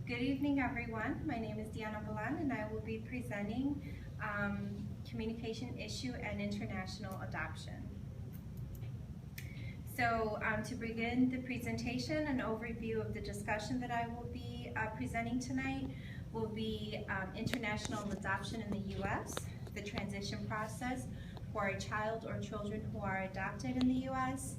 Good evening, everyone. My name is Dianna B and I will be presenting communication issue and international adoption. So to begin the presentation, an overview of the discussion that I will be presenting tonight will be international adoption in the U.S., the transition process for a child or children who are adopted in the U.S.,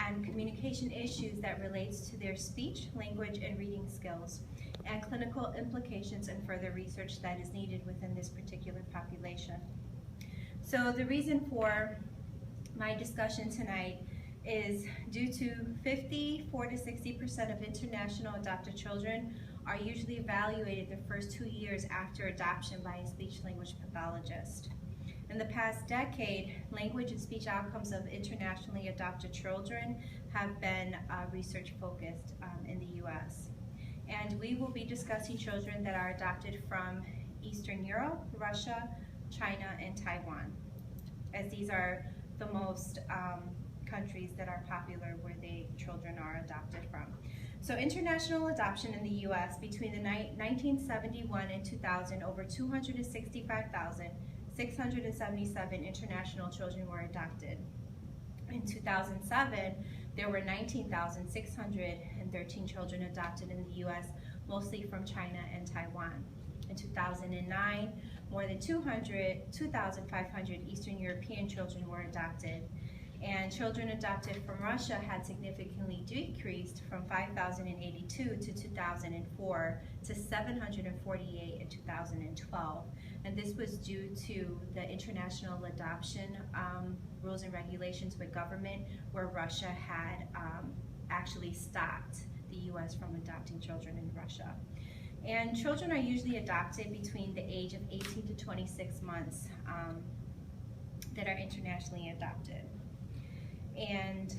and communication issues that relates to their speech, language, and reading skills, and clinical implications and further research that is needed within this particular population. So the reason for my discussion tonight is due to 54 to 60% of international adopted children are usually evaluated the first 2 years after adoption by a speech-language pathologist. In the past decade, language and speech outcomes of internationally adopted children have been research-focused in the U.S. And we will be discussing children that are adopted from Eastern Europe, Russia, China, and Taiwan, as these are the most countries that are popular where the children are adopted from. So international adoption in the U.S. between the 1971 and 2000, over 265,677 international children were adopted. In 2007, there were 19,613 children adopted in the U.S., mostly from China and Taiwan. In 2009, more than 2,500 Eastern European children were adopted, and children adopted from Russia had significantly decreased from 5,082 to 2004 to 748 in 2012. And this was due to the international adoption rules and regulations with government, where Russia had actually stopped the U.S. from adopting children in Russia. And children are usually adopted between the age of 18 to 26 months that are internationally adopted. And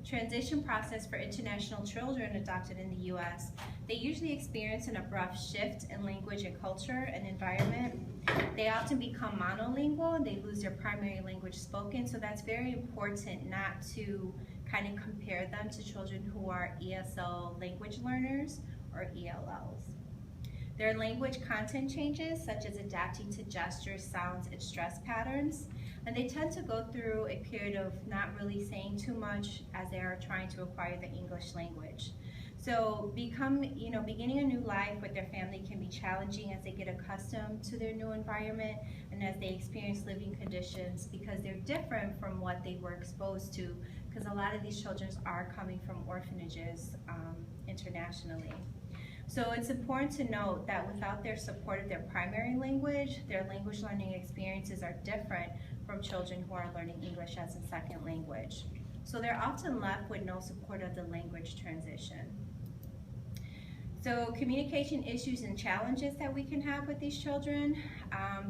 transition process for international children adopted in the U.S., they usually experience an abrupt shift in language and culture and environment. They often become monolingual and they lose their primary language spoken, so that's very important not to kind of compare them to children who are ESL language learners or ELLs. Their language content changes, such as adapting to gestures, sounds, and stress patterns, and they tend to go through a period of not really saying too much as they are trying to acquire the English language. So beginning a new life with their family can be challenging as they get accustomed to their new environment and as they experience living conditions, because they're different from what they were exposed to, because a lot of these children are coming from orphanages internationally. So it's important to note that without their support of their primary language, their language learning experiences are different from children who are learning English as a second language. So they're often left with no support of the language transition. So communication issues and challenges that we can have with these children,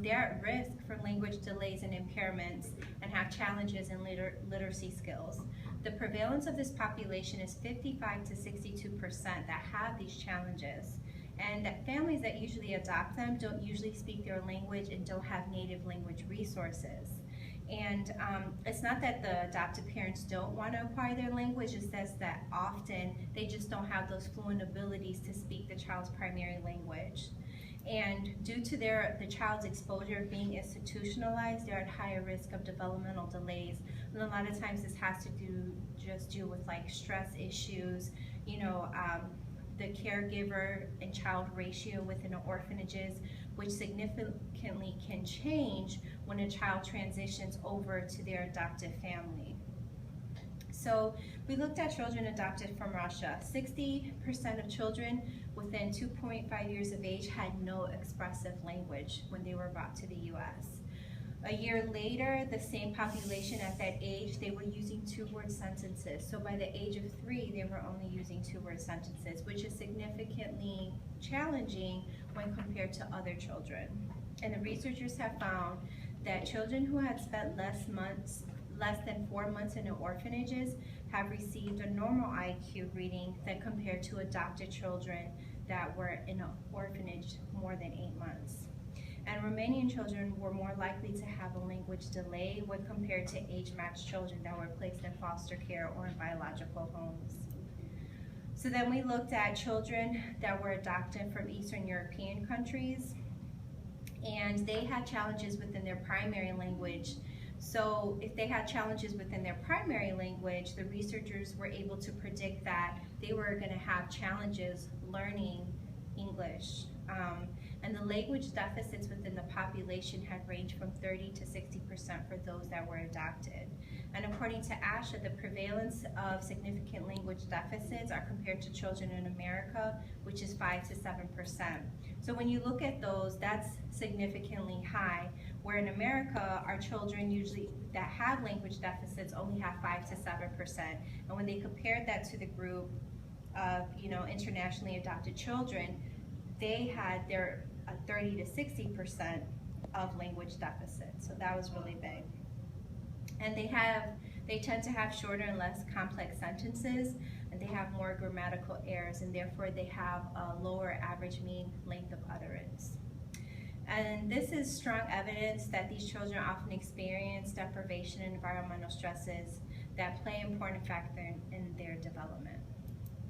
they're at risk for language delays and impairments and have challenges in literacy skills. The prevalence of this population is 55 to 62% that have these challenges. And that families that usually adopt them don't usually speak their language and don't have native language resources. And it's not that the adopted parents don't want to acquire their language, it's just that often they just don't have those fluent abilities to speak the child's primary language. And due to the child's exposure being institutionalized, they're at higher risk of developmental delays. And a lot of times this has to do with like stress issues, the caregiver and child ratio within the orphanages, which significantly can change when a child transitions over to their adoptive family. So we looked at children adopted from Russia. 60% of children within 2.5 years of age had no expressive language when they were brought to the U.S. A year later, the same population at that age, they were using 2-word sentences. So by the age of 3, they were only using 2-word sentences, which is significantly challenging when compared to other children. And the researchers have found that children who had spent less than 4 months in the orphanages have received a normal IQ reading than compared to adopted children that were in an orphanage more than 8 months. And Romanian children were more likely to have a language delay when compared to age-matched children that were placed in foster care or in biological homes. So then we looked at children that were adopted from Eastern European countries, and they had challenges within their primary language. So if they had challenges within their primary language, the researchers were able to predict that they were going to have challenges learning English. And the language deficits within the population had ranged from 30 to 60% for those that were adopted. And according to ASHA, the prevalence of significant language deficits are compared to children in America, which is 5 to 7%. So when you look at those, that's significantly high, where in America, our children usually that have language deficits only have 5 to 7%. And when they compared that to the group of internationally adopted children, they had their 30 to 60% of language deficits. So that was really big. And they tend to have shorter and less complex sentences, and they have more grammatical errors, and therefore they have a lower average mean length of utterance. And this is strong evidence that these children often experience deprivation and environmental stresses that play an important factor in their development.